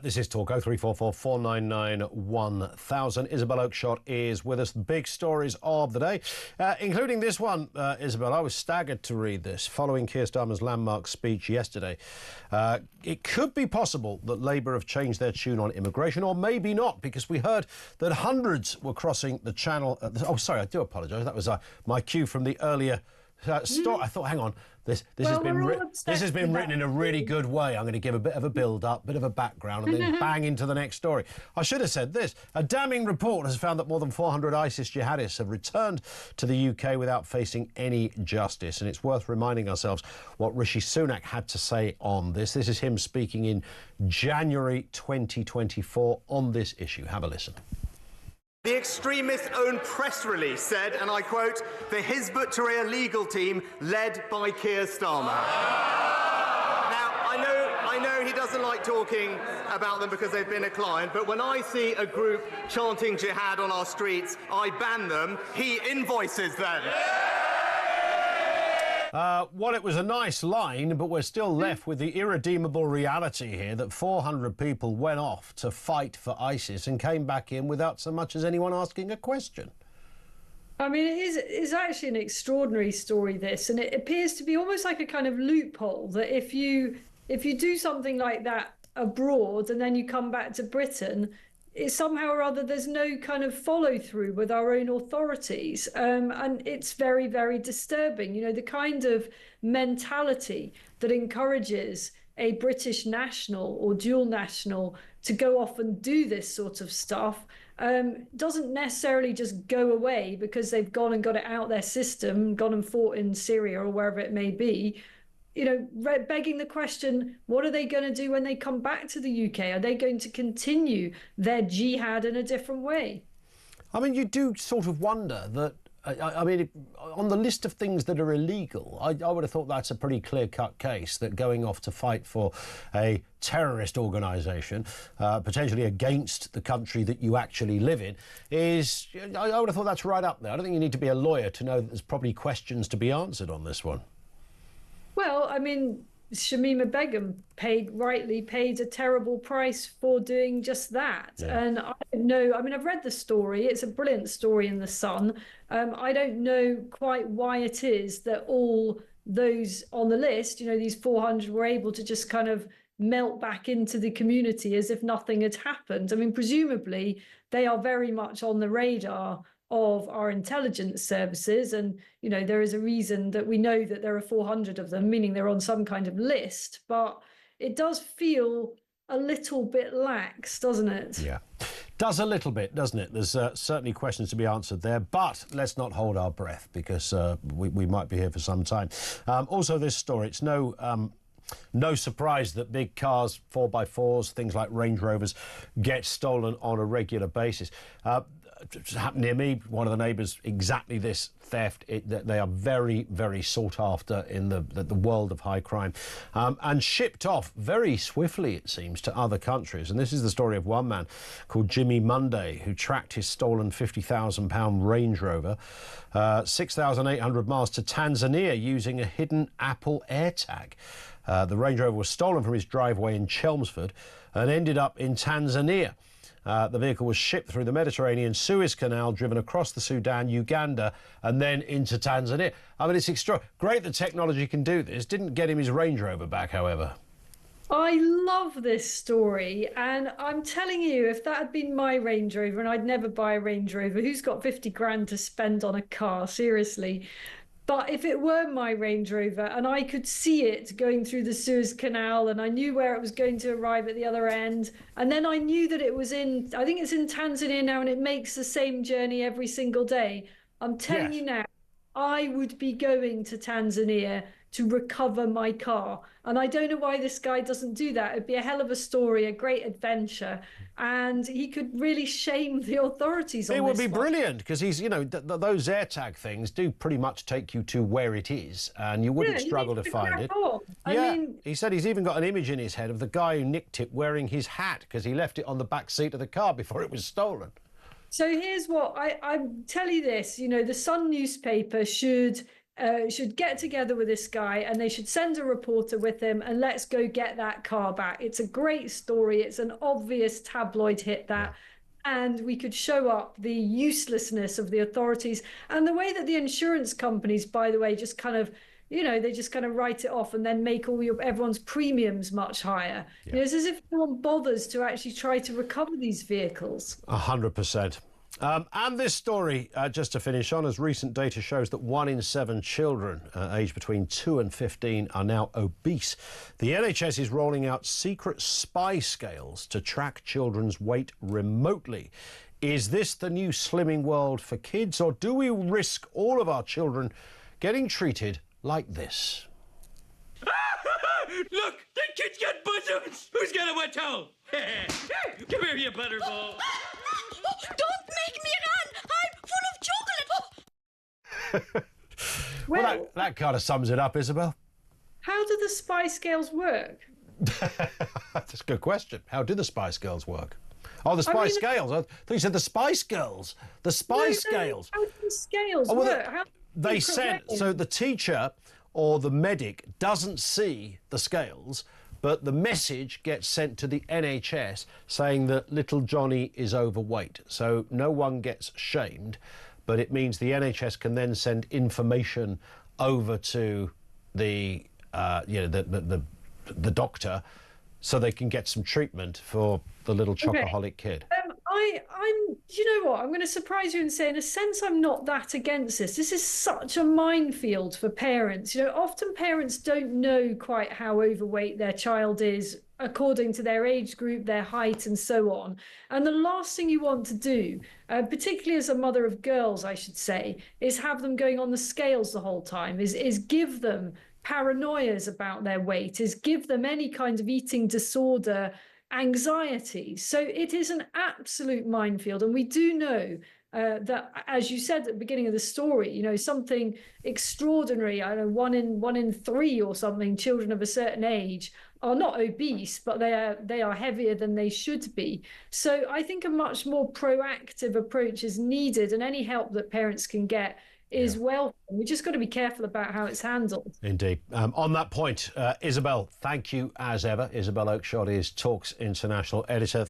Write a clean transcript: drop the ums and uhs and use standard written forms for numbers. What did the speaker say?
This is Talk 0344 499 1000. Isabel Oakeshott is with us. Big stories of the day, including this one, Isabel. I was staggered to read this following Keir Starmer's landmark speech yesterday. It could be possible that Labour have changed their tune on immigration, or maybe not, because we heard that hundreds were crossing the channel. Oh, sorry, I do apologise. That was my cue from the earlier story. I thought, hang on. This has been written in a really good way. I'm going to give a bit of a build-up, bit of a background, and then bang into the next story. I should have said this. A damning report has found that more than 400 ISIS jihadists have returned to the UK without facing any justice. And it's worth reminding ourselves what Rishi Sunak had to say on this. This is him speaking in January 2024 on this issue. Have a listen. The extremist's own press release said, and I quote, "the Hizb ut-Tahrir legal team led by Keir Starmer." Now, I know he doesn't like talking about them because they've been a client, but when I see a group chanting jihad on our streets, I ban them. He invoices them. Well, it was a nice line, but we're still left with the irredeemable reality here that 400 people went off to fight for ISIS and came back in without so much as anyone asking a question. I mean, it's actually an extraordinary story, this, and it appears to be almost like a kind of loophole that if you do something like that abroad and then you come back to Britain, somehow or other there's no kind of follow through with our own authorities, and it's very, very disturbing. You know, the kind of mentality that encourages a British national or dual national to go off and do this sort of stuff doesn't necessarily just go away because they've gone and got it out their system, gone and fought in Syria or wherever it may be. You know, begging the question, what are they going to do when they come back to the UK? Are they going to continue their jihad in a different way? I mean, you do sort of wonder that, I mean, on the list of things that are illegal, I would have thought that's a pretty clear-cut case, that going off to fight for a terrorist organisation, potentially against the country that you actually live in, is, I would have thought that's right up there. I don't think you need to be a lawyer to know that there's probably questions to be answered on this one. Well, I mean, Shamima Begum rightly paid a terrible price for doing just that. Yeah. And I don't know, I mean, I've read the story. It's a brilliant story in The Sun. I don't know quite why it is that all those on the list, you know, these 400 were able to just kind of melt back into the community as if nothing had happened. I mean, presumably they are very much on the radar of our intelligence services, and you know, there is a reason that we know that there are 400 of them, meaning they're on some kind of list. But it does feel a little bit lax, doesn't it? Yeah, does a little bit, doesn't it? There's certainly questions to be answered there, but let's not hold our breath, because we might be here for some time. Also, this story, it's no surprise that big cars, 4x4s, things like Range Rovers, get stolen on a regular basis. It happened near me, one of the neighbours, exactly this theft. They are very, very sought after in the world of high crime, and shipped off very swiftly, it seems, to other countries. And this is the story of one man called Jimmy Monday, who tracked his stolen £50,000 Range Rover 6,800 miles to Tanzania using a hidden Apple AirTag. The Range Rover was stolen from his driveway in Chelmsford and ended up in Tanzania. The vehicle was shipped through the Mediterranean Suez Canal, driven across the Sudan, Uganda, and then into Tanzania. I mean, it's great that technology can do this. Didn't get him his Range Rover back, however. I love this story, and I'm telling you, if that had been my Range Rover, and I'd never buy a Range Rover, who's got 50 grand to spend on a car, seriously? But if it were my Range Rover and I could see it going through the Suez Canal and I knew where it was going to arrive at the other end, and then I knew that it was I think it's in Tanzania now, and it makes the same journey every single day, I'm telling you now, I would be going to Tanzania to recover my car. And I don't know why this guy doesn't do that. It'd be a hell of a story, a great adventure, and he could really shame the authorities on this. It would be brilliant, because he's, you know, those AirTag things do pretty much take you to where it is, and you wouldn't struggle to find it. I mean, he said he's even got an image in his head of the guy who nicked it wearing his hat because he left it on the back seat of the car before it was stolen. So here's what I tell you this, you know, the Sun newspaper should should get together with this guy and they should send a reporter with him and let's go get that car back. It's a great story. It's an obvious tabloid hit, that. Yeah. And we could show up the uselessness of the authorities and the way that the insurance companies, by the way, just kind of, you know, they just kind of write it off and then make everyone's premiums much higher. Yeah. You know, it's as if no one bothers to actually try to recover these vehicles. 100%. And this story, just to finish on, as recent data shows that 1 in 7 children aged between 2 and 15 are now obese. The NHS is rolling out secret spy scales to track children's weight remotely. Is this the new slimming world for kids, or do we risk all of our children getting treated like this? Look, the kids got bosoms! Who's got a wet towel? Come here, you butterball. Don't make me run! I'm full of chocolate! Well, that kind of sums it up, Isabel. How do the spy scales work? That's a good question. How do the Spice Girls work? Oh, the Spice Scales. I thought you said the Spice Girls. The Spice Scales. How do the scales work? They sent, so the teacher or the medic doesn't see the scales, but the message gets sent to the NHS saying that little Johnny is overweight. So no one gets shamed, but it means the NHS can then send information over to the the doctor, so they can get some treatment for the little chocoholic kid. You know what? I'm going to surprise you and say, in a sense, I'm not that against this. This is such a minefield for parents. You know, often parents don't know quite how overweight their child is according to their age group, their height, and so on. And the last thing you want to do, particularly as a mother of girls, I should say, is have them going on the scales the whole time, is give them paranoias about their weight, is give them any kind of eating disorder, anxiety. So it is an absolute minefield. And we do know that, as you said at the beginning of the story, you know, something extraordinary, I don't know, one in 3 or something, children of a certain age are not obese, but they are heavier than they should be. So I think a much more proactive approach is needed, and any help that parents can get is welcome. We just got to be careful about how it's handled. Indeed. On that point, Isabel, thank you as ever. Isabel Oakeshott is Talk's international editor.